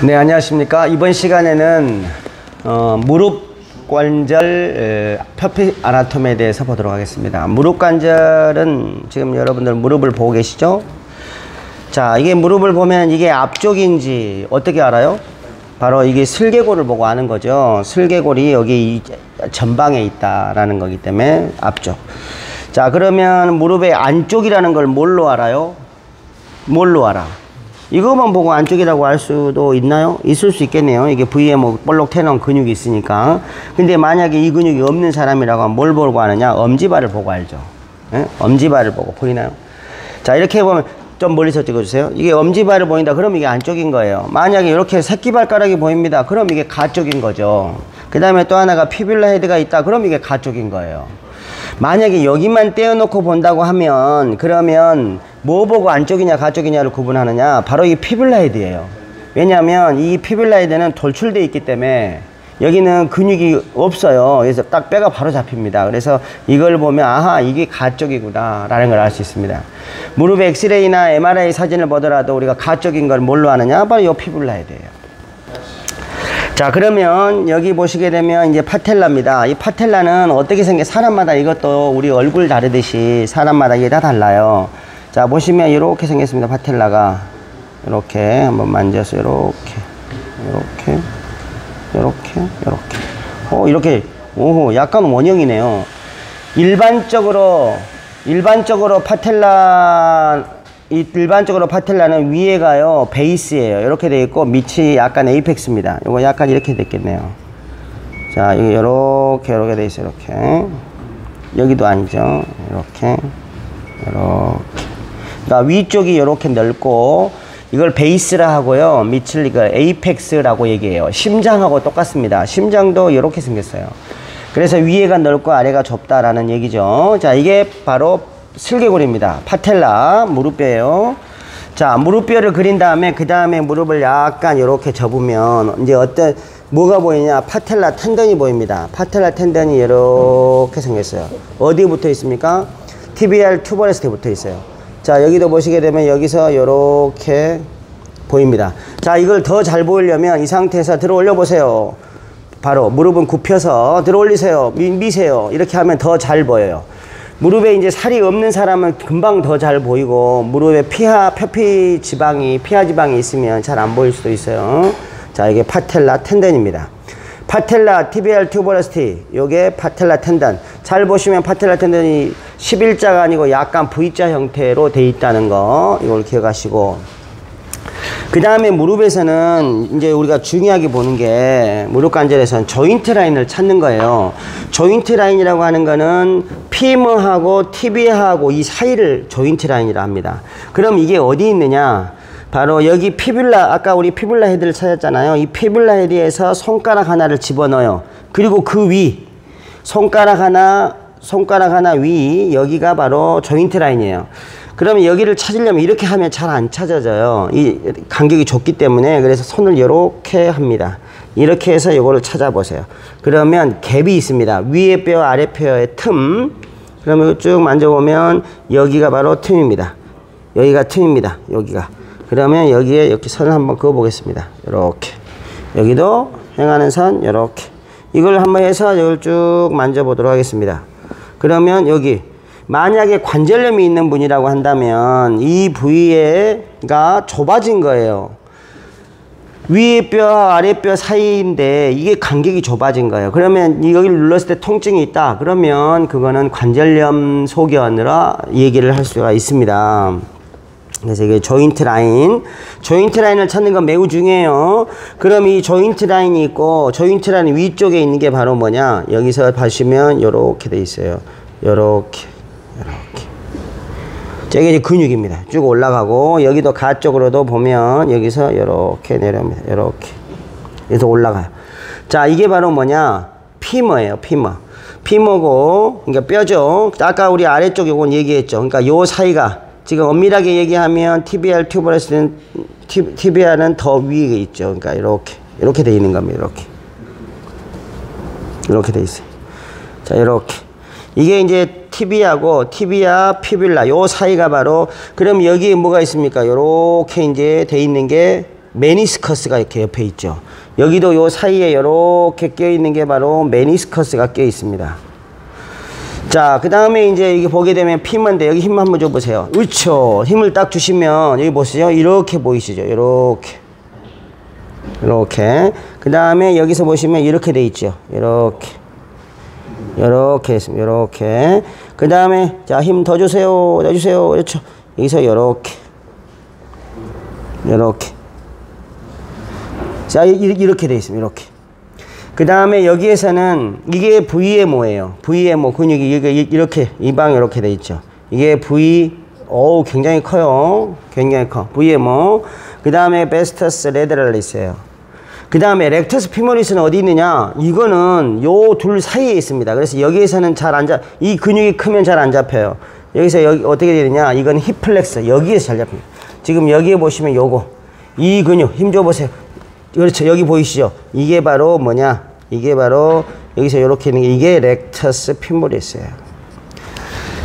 네, 안녕하십니까. 이번 시간에는 무릎 관절 표피 아나토미에 대해서 보도록 하겠습니다. 무릎 관절은 지금 여러분들 무릎을 보고 계시죠? 자, 이게 무릎을 보면 이게 앞쪽인지 어떻게 알아요? 바로 이게 슬개골을 보고 아는 거죠. 슬개골이 여기 이 전방에 있다라는 거기 때문에 앞쪽. 자, 그러면 무릎의 안쪽이라는 걸 뭘로 알아요? 뭘로 알아? 이거만 보고 안쪽이라고 할 수도 있나요? 있을 수 있겠네요. 이게 부위에 뭐 볼록 튀어나온 근육이 있으니까. 근데 만약에 이 근육이 없는 사람이라고 하면 뭘 보고 아느냐? 엄지발을 보고 알죠. 예? 엄지발을 보고 보이나요? 자, 이렇게 보면 좀 멀리서 찍어주세요. 이게 엄지발을 보인다. 그럼 이게 안쪽인 거예요. 만약에 이렇게 새끼발가락이 보입니다. 그럼 이게 가쪽인 거죠. 그 다음에 또 하나가 피뷸라 헤드가 있다. 그럼 이게 가쪽인 거예요. 만약에 여기만 떼어놓고 본다고 하면 그러면 뭐 보고 안쪽이냐 가쪽이냐를 구분하느냐? 바로 이 피뷸라 헤드예요. 왜냐하면 이 피뷸라 헤드는 돌출되어 있기 때문에 여기는 근육이 없어요. 그래서 딱 뼈가 바로 잡힙니다. 그래서 이걸 보면 아하, 이게 가쪽이구나 라는 걸 알 수 있습니다. 무릎 엑스레이나 MRI 사진을 보더라도 우리가 가쪽인 걸 뭘로 아느냐? 바로 이 피뷸라 헤드예요. 자, 그러면 여기 보시게 되면 이제 파텔라입니다. 이 파텔라는 어떻게 사람마다 이것도 우리 얼굴 다르듯이 사람마다 이게 다 달라요. 자, 보시면 이렇게 생겼습니다. 파텔라가 이렇게 한번 만져서 이렇게 이렇게 오호, 약간 원형이네요. 일반적으로 파텔라는 위에가요 베이스예요. 이렇게 되어 있고 밑이 약간 에이펙스입니다. 요거 약간 이렇게 됐겠네요. 자, 이게 이렇게 돼 있어요. 이렇게 여기도 아니죠. 이렇게 그러니까 위쪽이 이렇게 넓고 이걸 베이스라 하고요, 밑을 이걸 에이펙스라고 얘기해요. 심장하고 똑같습니다. 심장도 이렇게 생겼어요. 그래서 위에가 넓고 아래가 좁다라는 얘기죠. 자, 이게 바로 슬개골입니다. 파텔라 무릎뼈예요. 자, 무릎뼈를 그린 다음에 그 다음에 무릎을 약간 이렇게 접으면 이제 뭐가 보이냐? 파텔라 텐던이 보입니다. 파텔라 텐던이 이렇게 생겼어요. 어디에 붙어 있습니까? TBR 튜버레스트에 붙어 있어요. 자, 여기도 보시게 되면 여기서 이렇게 보입니다. 자, 이걸 더 잘 보이려면 이 상태에서 들어 올려 보세요. 바로 무릎은 굽혀서 들어 올리세요. 미세요. 이렇게 하면 더 잘 보여요. 무릎에 이제 살이 없는 사람은 금방 더 잘 보이고, 무릎에 표피 지방이 있으면 잘 안 보일 수도 있어요. 자, 이게 파텔라 텐던입니다. 파텔라 TBR 튜버레스티, 요게 파텔라 텐던. 잘 보시면 파텔라 텐던이 11자가 아니고 약간 V자 형태로 돼 있다는 거, 이걸 기억하시고. 그 다음에 무릎에서는 이제 우리가 중요하게 보는 게, 무릎 관절에서는 조인트 라인을 찾는 거예요. 조인트 라인이라고 하는 거는 피머하고 티비아하고 이 사이를 조인트 라인이라 합니다. 그럼 이게 어디 있느냐? 바로 여기 피뷸라, 아까 우리 피뷸라 헤드를 찾았잖아요. 이 피뷸라 헤드에서 손가락 하나를 집어넣어요. 그리고 그 위, 손가락 하나 위, 여기가 바로 조인트 라인이에요. 그러면 여기를 찾으려면 이렇게 하면 잘 안 찾아져요. 이 간격이 좁기 때문에. 그래서 손을 이렇게 합니다. 이렇게 해서 이거를 찾아보세요. 그러면 갭이 있습니다. 위에 뼈, 아래 뼈의 틈. 그러면 쭉 만져보면 여기가 바로 틈입니다. 여기가 틈입니다. 여기가. 그러면 여기에 이렇게 선을 한번 그어 보겠습니다. 이렇게. 여기도 행하는 선, 이렇게. 이걸 한번 해서 이걸 쭉 만져보도록 하겠습니다. 그러면 여기. 만약에 관절염이 있는 분이라고 한다면 이 부위가 좁아진 거예요. 위에 뼈, 아래 뼈 사이인데 이게 간격이 좁아진 거예요. 그러면 여기를 눌렀을 때 통증이 있다. 그러면 그거는 관절염 소견으로 얘기를 할 수가 있습니다. 그래서 이게 조인트 라인을 찾는 건 매우 중요해요. 그럼 이 조인트 라인이 있고, 조인트 라인 위쪽에 있는 게 바로 뭐냐? 여기서 보시면 요렇게 돼 있어요. 요렇게. 저게 이제 근육입니다. 쭉 올라가고, 여기도 가쪽으로도 보면 여기서 이렇게 내려옵니다. 이렇게. 그래서 올라가요. 자, 이게 바로 뭐냐? 피머예요. 피머고, 그러니까 뼈죠. 아까 우리 아래쪽 요건 얘기했죠. 그러니까 요 사이가, 지금 엄밀하게 얘기하면 TBR 튜버레스는, TBR은 더 위에 있죠. 그러니까 이렇게 돼 있는 겁니다. 이렇게 돼 있어요. 자, 이렇게. 이게 이제 티비아고, 티비아, 피뷸라 요 사이가 바로, 그럼 여기 뭐가 있습니까? 요렇게 이제 돼 있는 게 메니스커스가 이렇게 옆에 있죠. 여기도 요 사이에 이렇게 껴 있는 게 바로 메니스커스가 껴 있습니다. 자, 그 다음에 이제 이게 보게 되면 피머인데 여기 힘 한번 줘보세요. 그렇죠. 힘을 딱 주시면 여기 보시죠. 이렇게 보이시죠. 이렇게. 그 다음에 여기서 보시면 이렇게 돼 있죠. 이렇게 했습니다. 이렇게. 그 다음에 자, 힘 더 주세요. 그렇죠. 여기서 이렇게. 자, 이렇게 돼 있습니다. 이렇게. 그 다음에 여기에서는 이게 VMO예요. VMO 근육이 이렇게 이 방 이렇게 돼 있죠. 이게 굉장히 커요. 굉장히 커. VMO. 그 다음에 베스터스 레드럴리스예요. 그 다음에 렉터스 피모리스는 어디 있느냐? 이거는 요 둘 사이에 있습니다. 그래서 여기에서는 이 근육이 크면 잘 안 잡혀요. 여기서 여기 어떻게 되느냐? 이건 힙플렉스. 여기에서 잘 잡힙니다. 지금 여기에 보시면 이 근육 힘 줘 보세요. 그렇죠. 여기 보이시죠? 이게 바로 뭐냐? 이게 바로 여기서 이렇게 있는 게 이게 렉터스 피모리스예요.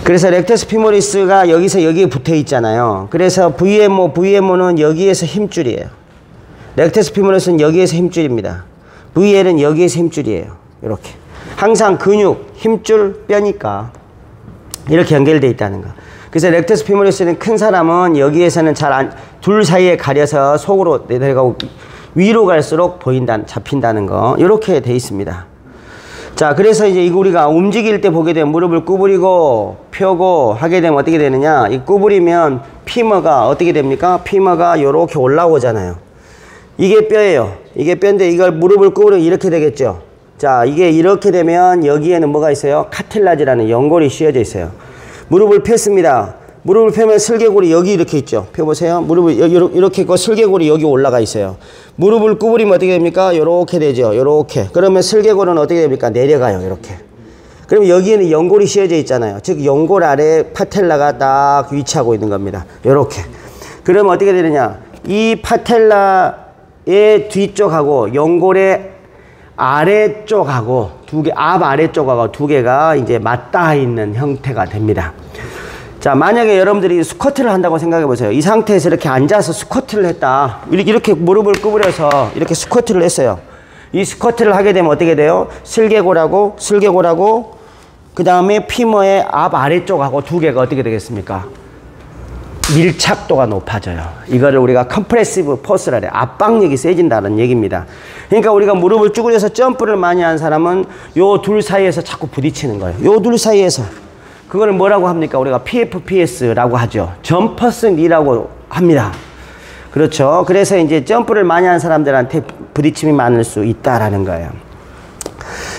그래서 렉터스 피모리스가 여기서 여기에 붙어 있잖아요. 그래서 VMO는 여기에서 힘줄이에요. 렉터스 피모리스는 여기에서 힘줄입니다. VL은 여기에서 힘줄이에요. 이렇게. 항상 근육, 힘줄, 뼈니까 이렇게 연결되어 있다는 거. 그래서 렉터스 피모리스는 큰 사람은 여기에서는 둘 사이에 가려서 속으로 내려가고 위로 갈수록 잡힌다는 거. 이렇게 돼 있습니다. 자, 그래서 이제 이거 우리가 움직일 때 보게 되면 무릎을 구부리고 펴고 하게 되면 어떻게 되느냐? 이 구부리면 피머가 어떻게 됩니까? 피머가 이렇게 올라오잖아요. 이게 뼈예요. 이게 뼈인데 이걸 무릎을 구부리면 이렇게 되겠죠. 자, 이게 이렇게 되면 여기에는 뭐가 있어요? 카틸라지라는 연골이 씌어져 있어요. 무릎을 폈습니다. 무릎을 펴면 슬개골이 여기 이렇게 있죠. 펴보세요. 무릎을 이렇게 있고 슬개골이 여기 올라가 있어요. 무릎을 구부리면 어떻게 됩니까? 이렇게 되죠. 이렇게. 그러면 슬개골은 어떻게 됩니까? 내려가요. 이렇게. 그럼 여기에는 연골이 씌어져 있잖아요. 즉 연골 아래 파텔라가 딱 위치하고 있는 겁니다. 이렇게. 그러면 어떻게 되느냐? 이 파텔라의 뒤쪽하고 연골의 아래쪽하고 앞 아래쪽하고 두 개가 이제 맞닿아 있는 형태가 됩니다. 자, 만약에 여러분들이 스쿼트를 한다고 생각해 보세요. 이 상태에서 이렇게 앉아서 스쿼트를 했다. 이렇게 무릎을 구부려서 이렇게 스쿼트를 했어요. 이 스쿼트를 하게 되면 어떻게 돼요? 슬개골하고 그 다음에 피머의 앞 아래쪽하고 두 개가 어떻게 되겠습니까? 밀착도가 높아져요. 이거를 우리가 컴프레시브 포스라 그래요. 압박력이 세진다는 얘기입니다. 그러니까 우리가 무릎을 쭈그려서 점프를 많이 한 사람은 요 둘 사이에서 자꾸 부딪히는 거예요. 요 둘 사이에서. 그걸 뭐라고 합니까? 우리가 PFPS라고 하죠. 점퍼스 니라고 합니다. 그렇죠. 그래서 이제 점프를 많이 한 사람들한테 부딪힘이 많을 수 있다라는 거예요.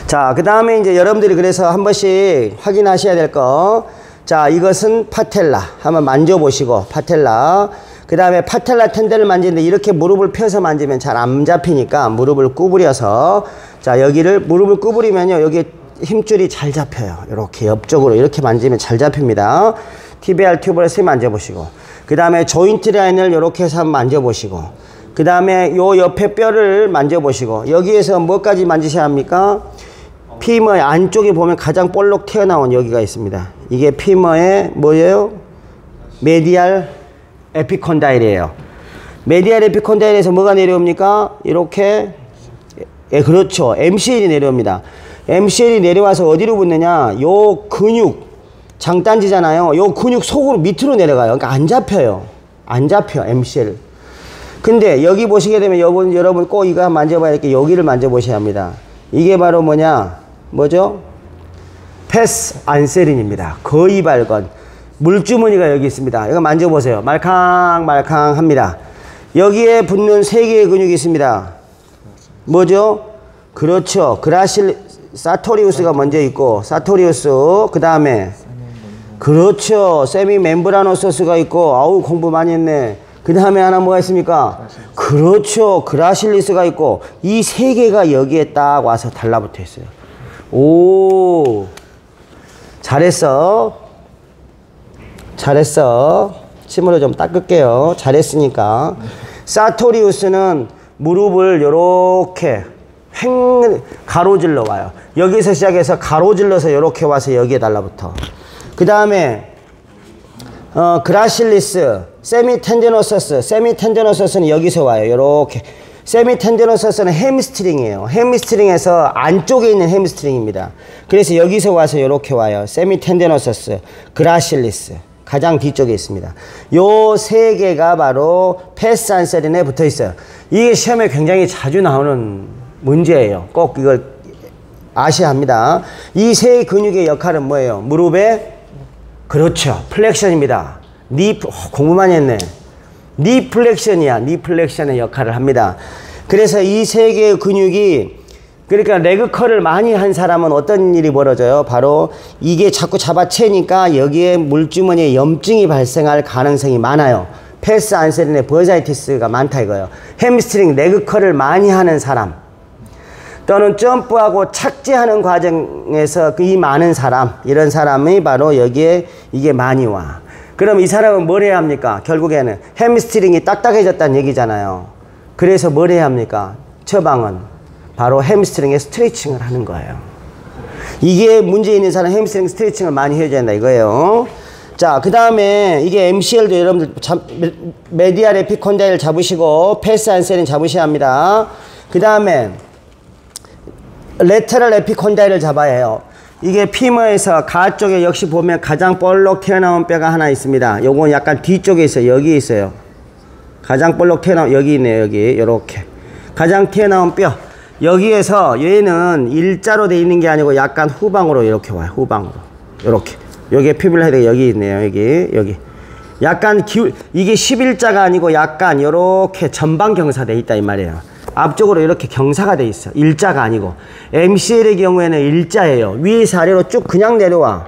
자, 그 다음에 이제 여러분들이 그래서 한 번씩 확인하셔야 될 거. 자, 이것은 파텔라. 한번 만져보시고, 파텔라. 그 다음에 파텔라 텐데를 만지는데 이렇게 무릎을 펴서 만지면 잘 안 잡히니까 무릎을 구부려서, 자, 무릎을 구부리면요, 여기 힘줄이 잘 잡혀요. 이렇게 옆쪽으로 이렇게 만지면 잘 잡힙니다. TBR 튜브레스 만져보시고, 그 다음에 조인트 라인을 이렇게 해서 한번 만져보시고, 그 다음에 요 옆에 뼈를 만져보시고, 여기에서 뭐까지 만지셔야 합니까? 피머의 안쪽에 보면 가장 볼록 튀어나온 여기가 있습니다. 이게 피머의 뭐예요? 메디알 에피콘다일이에요. 메디알 에피콘다일에서 뭐가 내려옵니까? 이렇게, 그렇죠. MCL이 내려옵니다. MCL이 내려와서 어디로 붙느냐? 요 근육, 장단지잖아요. 요 근육 속으로 밑으로 내려가요. 그러니까 안 잡혀요. 안 잡혀, MCL. 근데 여기 보시게 되면 여러분 꼭 이거 한번 만져봐야 될 게 여기를 만져보셔야 합니다. 이게 바로 뭐죠? 패스 안세린입니다. 거의 발건. 물주머니가 여기 있습니다. 이거 만져보세요. 말캉말캉 합니다. 여기에 붙는 세 개의 근육이 있습니다. 뭐죠? 그렇죠. 사토리우스가 먼저 있고, 사토리우스, 그 다음에, 그렇죠. 세미 멤브라노서스가 있고, 아우, 공부 많이 했네. 그 다음에 하나 뭐가 있습니까? 그렇죠. 그라실리스가 있고, 이 세 개가 여기에 딱 와서 달라붙어 있어요. 오, 잘했어. 침으로 좀 닦을게요. 잘했으니까. 사토리우스는 무릎을 요렇게 가로질러 와요. 여기서 시작해서 가로질러서 이렇게 와서 여기에 달라붙어. 그 다음에 그라실리스 세미텐디노서스는 여기서 와요. 요렇게. 세미텐디노서스는 햄스트링이에요. 햄스트링에서 안쪽에 있는 햄스트링입니다. 그래서 여기서 와서 요렇게 와요. 세미텐디노서스, 그라실리스. 가장 뒤쪽에 있습니다. 요 세 개가 바로 패스 안세린에 붙어 있어요. 이게 시험에 굉장히 자주 나오는 문제예요. 꼭 이걸 아셔야 합니다. 이 세 근육의 역할은 뭐예요? 무릎의, 그렇죠, 플렉션입니다. 공부 많이 했네. 니 플렉션이야. 니 플렉션의 역할을 합니다. 그래서 이 세 개의 근육이, 그러니까 레그컬을 많이 한 사람은 어떤 일이 벌어져요? 바로 이게 자꾸 잡아채니까 여기에 물주머니에 염증이 발생할 가능성이 많아요. 패스 안세린의 버자이티스가 많다 이거예요. 햄스트링 레그컬을 많이 하는 사람, 또는 점프하고 착지하는 과정에서 이 많은 사람, 이런 사람이 바로 여기에 이게 많이 와. 그럼 이 사람은 뭘 해야 합니까? 결국에는 햄스트링이 딱딱해졌다는 얘기잖아요. 그래서 뭘 해야 합니까? 처방은 바로 햄스트링의 스트레칭을 하는 거예요. 이게 문제 있는 사람 햄스트링 스트레칭을 많이 해줘야 된다 이거예요. 자, 그 다음에 이게 MCL도 여러분들 메디알 에피콘다일 잡으시고 패스 안세린 잡으셔야 합니다. 그 다음에 레터럴 에피콘다일을 잡아야 해요. 이게 피머에서 가 쪽에 역시 보면 가장 볼록 튀어나온 뼈가 하나 있습니다. 요건 약간 뒤쪽에 있어요. 여기 있어요. 가장 볼록 튀어나온, 여기 있네요. 여기 요렇게 가장 튀어나온 뼈, 여기에서 얘는 일자로 돼 있는 게 아니고 약간 후방으로 이렇게 와요. 후방으로 이렇게. 여기에 피뷸라 헤드가 여기 있네요. 여기 약간 이게 11자가 아니고 약간 이렇게 전방 경사돼 있다 이 말이에요. 앞쪽으로 이렇게 경사가 돼 있어. 일자가 아니고. MCL의 경우에는 일자예요. 위에서 아래로 쭉 그냥 내려와.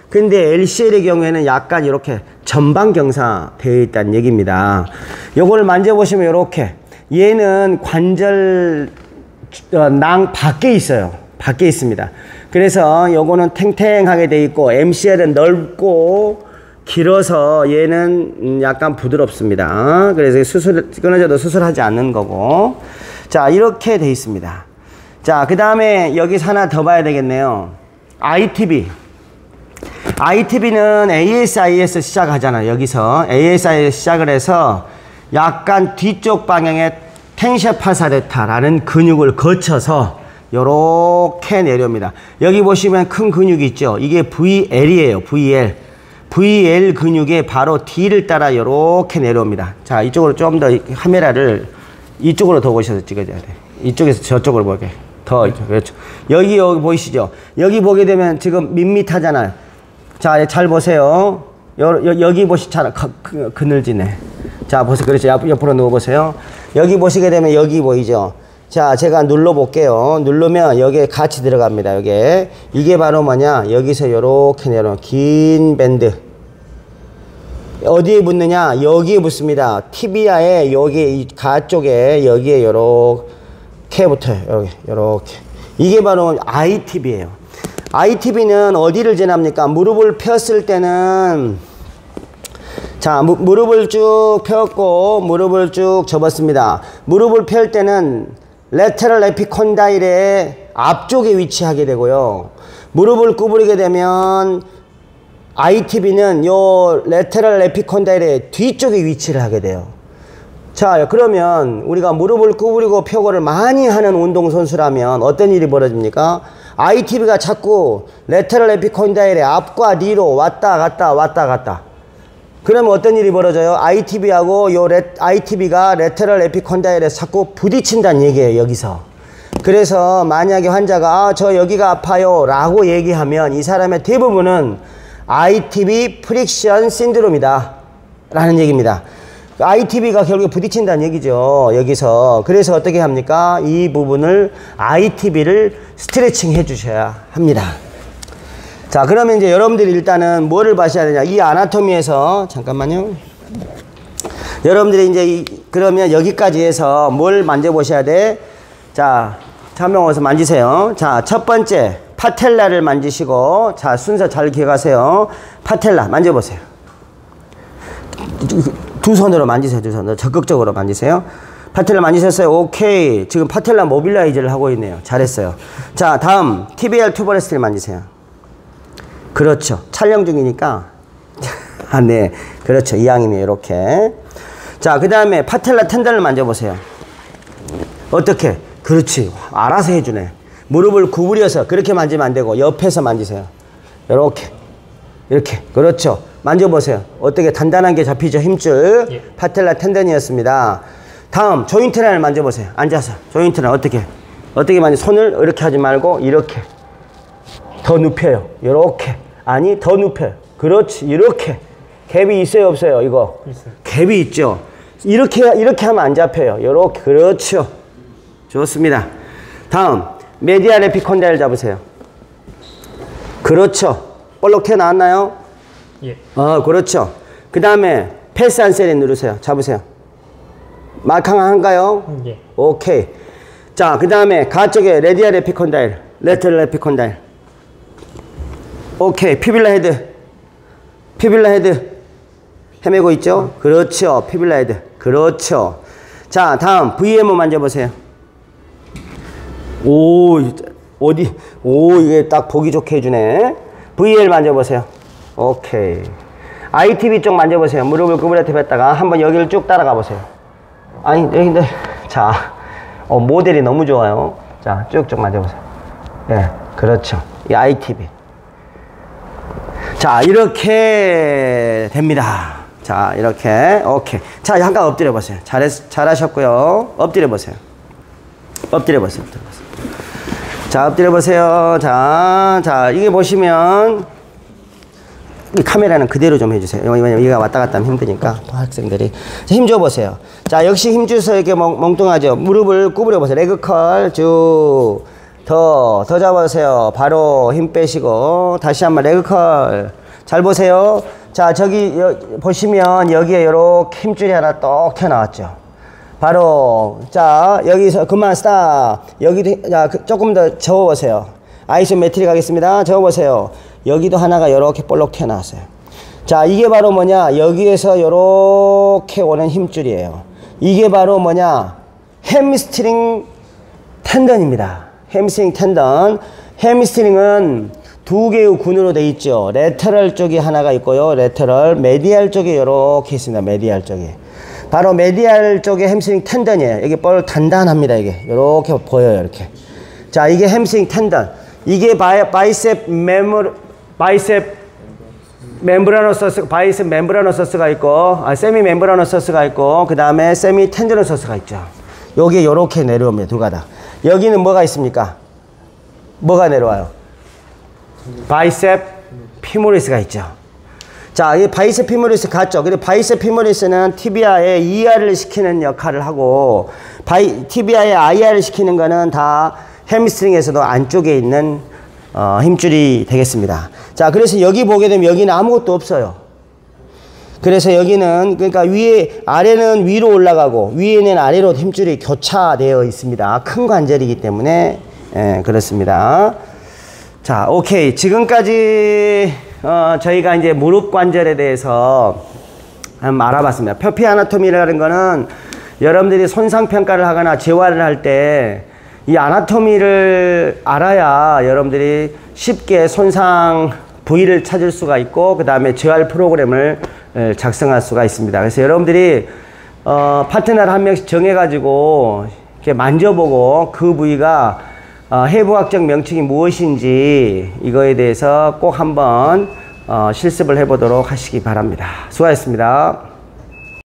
근데 LCL의 경우에는 약간 이렇게 전방 경사 되어 있다는 얘기입니다. 요걸 만져보시면 이렇게, 얘는 관절 낭 밖에 있어요. 밖에 있습니다. 그래서 요거는 탱탱하게 돼 있고, MCL은 넓고 길어서 얘는 약간 부드럽습니다. 그래서 끊어져도 수술하지 않는 거고. 자, 이렇게 돼 있습니다. 자, 그 다음에 여기서 하나 더 봐야 되겠네요. ITB는 ASIS 시작하잖아요. 여기서 ASIS 시작을 해서 약간 뒤쪽 방향에 텐셔 파사레타라는 근육을 거쳐서 요렇게 내려옵니다. 여기 보시면 큰 근육이 있죠. 이게 VL이에요. VL 근육의 바로 D를 따라 요렇게 내려옵니다. 자, 이쪽으로 좀 더 카메라를 이쪽으로 더 오셔서 찍어줘야 돼. 이쪽에서 저쪽으로 보게. 더, 그렇죠. 여기 보이시죠? 여기 보게 되면 지금 밋밋하잖아요. 자, 잘 보세요. 여기 보시잖아. 그늘지네. 자, 보세요. 그렇죠. 옆으로 누워보세요. 여기 보시게 되면 여기 보이죠? 자, 제가 눌러볼게요. 누르면 여기에 같이 들어갑니다. 여기에. 이게 바로 뭐냐? 여기서 요렇게 내려오는 긴 밴드. 어디에 붙느냐? 여기에 붙습니다. 티비아에 여기 가 쪽에 여기에 요렇게 붙어요. 요렇게. 이게 바로 ITB예요. ITB는 어디를 지납니까? 무릎을 폈을 때는, 자, 무릎을 쭉 폈고 무릎을 쭉 접었습니다. 무릎을 펼 때는 레터럴 에피콘다일의 앞쪽에 위치하게 되고요. 무릎을 구부리게 되면 ITB는 요 레터럴 에피콘다일의 뒤쪽에 위치를 하게 돼요. 자, 그러면 우리가 무릎을 구부리고 펴고를 많이 하는 운동선수라면 어떤 일이 벌어집니까? ITB가 자꾸 레터럴 에피콘다일의 앞과 뒤로 왔다 갔다. 그러면 어떤 일이 벌어져요? ITB하고 ITB가 레터럴 에피콘다일에 자꾸 부딪힌다는 얘기예요. 여기서. 그래서 만약에 환자가 저 여기가 아파요 라고 얘기하면 이 사람의 대부분은 ITB 프릭션 신드롬이다 라는 얘기입니다. ITB가 결국에 부딪힌다는 얘기죠. 여기서. 그래서 어떻게 합니까? 이 부분을 ITB를 스트레칭 해 주셔야 합니다. 자, 그러면 이제 여러분들이 일단은 뭐를 봐셔야 되냐? 이 아나토미에서, 잠깐만요. 여러분들이 이제 그러면 여기까지 해서 뭘 만져보셔야 돼? 자, 한명 와서 만지세요. 자, 첫 번째 파텔라를 만지시고, 자, 순서 잘 기억하세요. 파텔라 만져보세요. 두 손으로 만지세요. 두 손으로 적극적으로 만지세요. 파텔라 만지셨어요? 오케이. 지금 파텔라 모빌라이즈를 하고 있네요. 잘했어요. 자, 다음 TBL 투버레스트를 만지세요. 그렇죠. 촬영 중이니까 아, 네. 그렇죠. 이왕이면 이렇게. 자, 그 다음에 파텔라 텐던을 만져보세요. 어떻게? 그렇지. 알아서 해주네. 무릎을 구부려서 그렇게 만지면 안 되고 옆에서 만지세요. 이렇게. 이렇게. 그렇죠. 만져보세요. 어떻게 단단한 게 잡히죠? 힘줄. 예. 파텔라 텐던이었습니다. 다음 조인트 라인을 만져보세요. 앉아서. 조인트 라인 어떻게 만져? 손을 이렇게 하지 말고 이렇게. 더 눕혀요. 이렇게. 아니 더 눕혀요. 그렇지. 이렇게. 갭이 있어요 없어요? 이거 있어요. 갭이 있죠. 이렇게 하면 안 잡혀요. 이렇게. 그렇죠. 좋습니다. 다음 메디al 에피콘다일 잡으세요. 그렇죠. 볼록 튀어나왔나요? 예. 그렇죠. 그 다음에 패스 안셀인 누르세요. 잡으세요. 마캉한가요? 예. 오케이. 자, 그 다음에 가쪽에 레디알 에피콘다일, 레터럴 에피콘다일. 오케이. 피빌라 헤드 헤매고 있죠? 그렇죠. 피빌라 헤드. 그렇죠. 자, 다음 VMO 만져보세요. 오, 어디? 오, 이게 딱 보기 좋게 해주네. VL 만져보세요. 오케이. ITB 쪽 만져보세요. 무릎을 구부려서 뺐다가 한번 여기를 쭉 따라가 보세요. 아니, 여기인데. 자, 모델이 너무 좋아요. 자, 쭉쭉 만져보세요. 예, 그렇죠. 이 ITB. 자, 이렇게 됩니다. 자, 이렇게. 오케이. 자, 잠깐 엎드려 보세요. 잘하셨고요. 엎드려 보세요. 엎드려 보세요. 자, 엎드려 보세요. 자, 이게 보시면 이 카메라는 그대로 좀 해주세요. 왜냐면 얘가 왔다 갔다 하면 힘드니까 학생들이. 자, 힘 줘 보세요. 자, 역시 힘 주서 이렇게 멍뚱하죠. 무릎을 구부려 보세요. 레그컬 쭉 더 잡아보세요. 바로 힘 빼시고 다시 한번 레그컬. 잘 보세요. 자, 저기 보시면 여기에 이렇게 힘줄이 하나 떡 튀어나왔죠. 바로 자, 여기서 그만 스탑. 여기도 조금 더 저어보세요. 아이소메트릭 하겠습니다. 저어보세요. 여기도 하나가 이렇게 볼록 튀어나왔어요. 자, 이게 바로 뭐냐? 여기에서 이렇게 오는 힘줄이에요. 이게 바로 뭐냐? 햄스트링 텐던입니다. 햄스트링 텐던. 햄스트링은 두 개의 군으로 되어 있죠. 레터럴 쪽이 하나가 있고요. 레터럴, 메디알 쪽이 이렇게 있습니다. 메디알 쪽이. 바로 메디알 쪽에 햄스트링 텐던이에요. 이게 볼 단단합니다. 이게 이렇게 보여요. 이렇게. 자, 이게 햄스트링 텐던. 이게 바이셉 멤브라노서스가 있고, 세미 멤브라노서스가 있고, 그 다음에 세미 텐드노서스가 있죠. 요게 요렇게 내려옵니다. 두 가닥. 여기는 뭐가 있습니까? 뭐가 내려와요? 바이셉 피모리스가 있죠. 자, 이 바이셉 피모리스 같죠? 근데 바이셉 피모리스는 티비아의 ER을 시키는 역할을 하고, 티비아의 IR을 시키는 거는 다 햄스트링에서도 안쪽에 있는 힘줄이 되겠습니다. 자, 그래서 여기 보게 되면 여기는 아무것도 없어요. 그래서 여기는, 그러니까 아래는 위로 올라가고 위에는 아래로 힘줄이 교차되어 있습니다. 큰 관절이기 때문에, 예, 그렇습니다. 자, 오케이. 지금까지, 저희가 이제 무릎 관절에 대해서 한번 알아봤습니다. 표피 아나토미라는 거는 여러분들이 손상평가를 하거나 재활을 할 때 이 아나토미를 알아야 여러분들이 쉽게 손상 부위를 찾을 수가 있고, 그 다음에 재활 프로그램을 작성할 수가 있습니다. 그래서 여러분들이 파트너를 한 명씩 정해가지고 이렇게 만져보고 그 부위가 해부학적 명칭이 무엇인지 이거에 대해서 꼭 한번 실습을 해보도록 하시기 바랍니다. 수고하셨습니다.